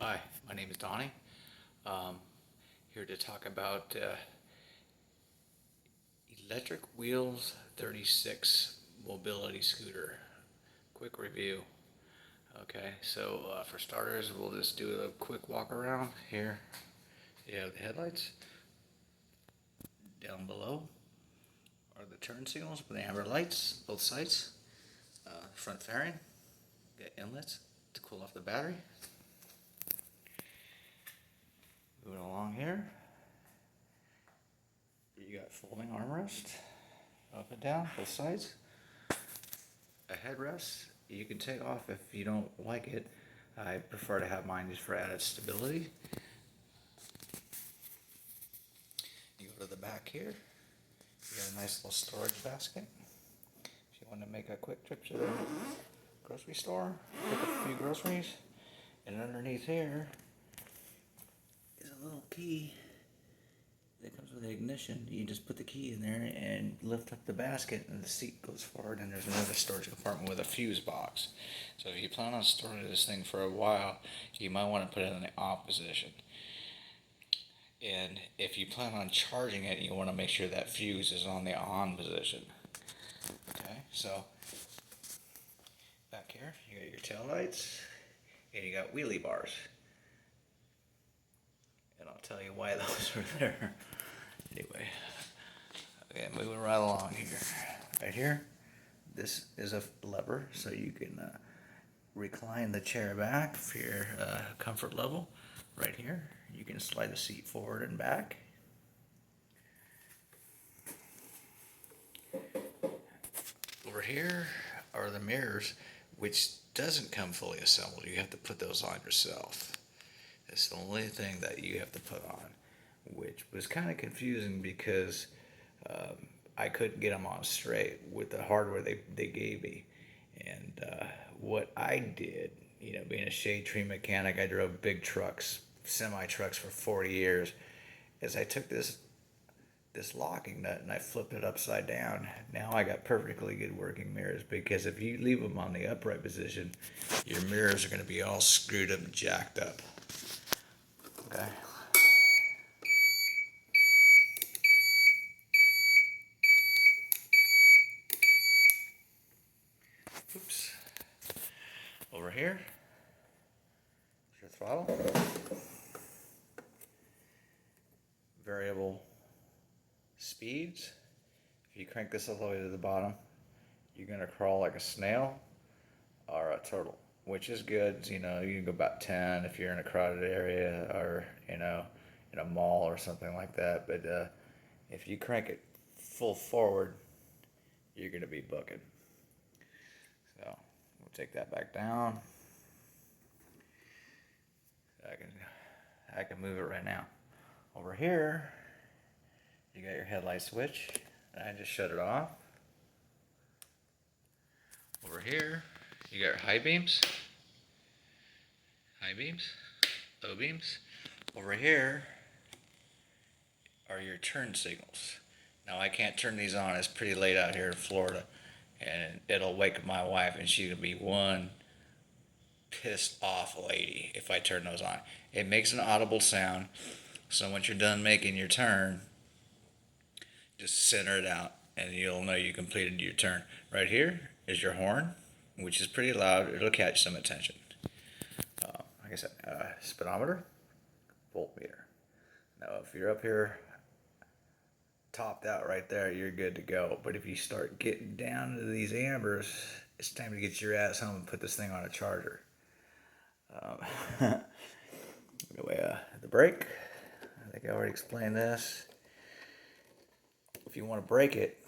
Hi, my name is Donnie. Um, Here to talk about Electric Wheels 36 mobility scooter. Quick review. Okay, so for starters, we'll just do a quick walk around here. You have the headlights. Down below are the turn signals with the amber lights, both sides. Front fairing, got inlets to cool off the battery. Moving along here, you got folding armrest, up and down, both sides. A headrest you can take off if you don't like it. I prefer to have mine just for added stability. You go to the back here, you got a nice little storage basket. If you want to make a quick trip to the grocery store, pick up a few groceries. And underneath here is a little key that comes with the ignition. You just put the key in there and lift up the basket, and the seat goes forward, and there's another storage compartment with a fuse box. So if you plan on storing this thing for a while, you might want to put it in the off position. And if you plan on charging it, you want to make sure that fuse is on the on position. Okay, so back here, you got your tail lights, and you got wheelie bars. And I'll tell you why those are there. Anyway, okay, moving right along here. Right here, this is a lever, so you can recline the chair back for your comfort level. Right here, you can slide the seat forward and back. Over here are the mirrors, which doesn't come fully assembled. You have to put those on yourself. It's the only thing that you have to put on, which was kind of confusing because I couldn't get them on straight with the hardware they gave me. And what I did, being a shade tree mechanic, I drove big trucks, semi trucks for 40 years, is I took this locking nut and I flipped it upside down. Now I got perfectly good working mirrors, because if you leave them on the upright position, your mirrors are going to be all screwed up and jacked up. Okay. Oops. Over here is your throttle. Variable speeds. If you crank this all the way to the bottom, you're going to crawl like a snail or a turtle, which is good. You can go about 10 if you're in a crowded area, or, in a mall or something like that. But if you crank it full forward, you're going to be booking. So we'll take that back down. I can move it right now. Over here, you got your headlight switch. I just shut it off. Over here, you got your high beams, low beams. Over here are your turn signals. Now I can't turn these on. It's pretty late out here in Florida, and it'll wake my wife, and she'll be one pissed off lady if I turn those on. It makes an audible sound, so once you're done making your turn, just center it out, and you'll know you completed your turn. Right here is your horn, which is pretty loud. It'll catch some attention. Like I said, speedometer, voltmeter. Now, if you're up here topped out right there, you're good to go. But if you start getting down to these ambers, it's time to get your ass home and put this thing on a charger. Anyway, the brake, I think I already explained this. If you want to brake it,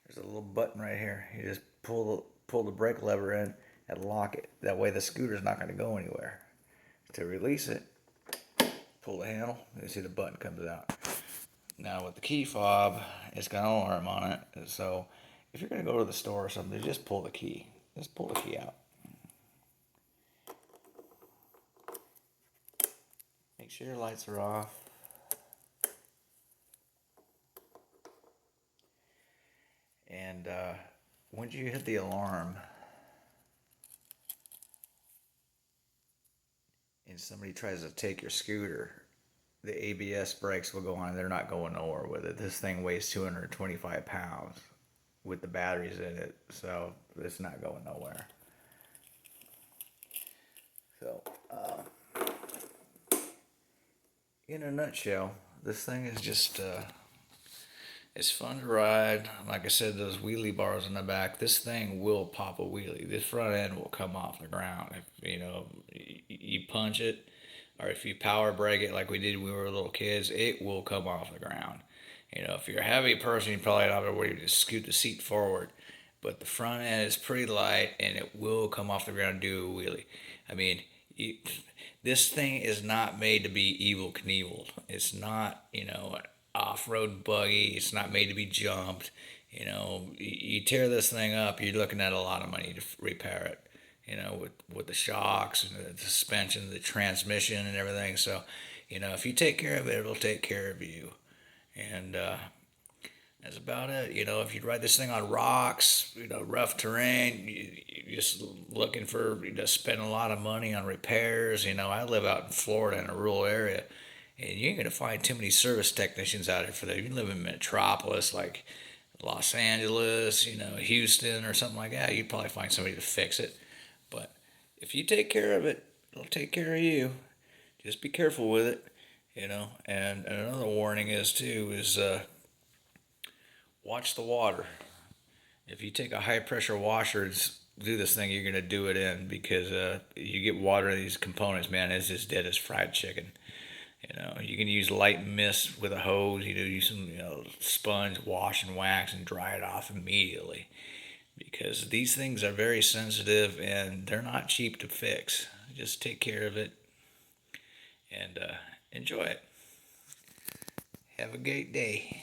there's a little button right here. You just pull the brake lever in and lock it. That way the scooter's not going to go anywhere. To release it, pull the handle, you see the button comes out. Now with the key fob, it's got an alarm on it. So if you're going to go to the store or something, just pull the key. Just pull the key out. Make sure your lights are off. And once you hit the alarm, and somebody tries to take your scooter, the ABS brakes will go on. They're not going nowhere with it. This thing weighs 225 pounds with the batteries in it, so it's not going nowhere. So, in a nutshell, this thing is just it's fun to ride. Like I said, those wheelie bars in the back. This thing will pop a wheelie. This front end will come off the ground. If you punch it, or if you power brake it like we did when we were little kids, it will come off the ground. If you're a heavy person, you probably don't have to just scoot the seat forward. But the front end is pretty light, and it will come off the ground and do a wheelie. I mean, you, this thing is not made to be Evil Knievel. It's not, an off-road buggy. It's not made to be jumped. You tear this thing up, you're looking at a lot of money to repair it. With the shocks and the suspension, the transmission, and everything. So, if you take care of it, it'll take care of you. And that's about it. If you ride this thing on rocks, rough terrain, you're just looking for, spend a lot of money on repairs. I live out in Florida in a rural area, and you ain't going to find too many service technicians out here for that. If you live in Metropolis, like Los Angeles, Houston or something like that, you'd probably find somebody to fix it. But if you take care of it, it'll take care of you. Just be careful with it, And another warning is watch the water. If you take a high pressure washer and do this thing, you're gonna do it in because you get water in these components, man. It's as dead as fried chicken. You can use light mist with a hose. Use some sponge, wash and wax, and dry it off immediately because these things are very sensitive and they're not cheap to fix. Just take care of it and enjoy it. Have a great day.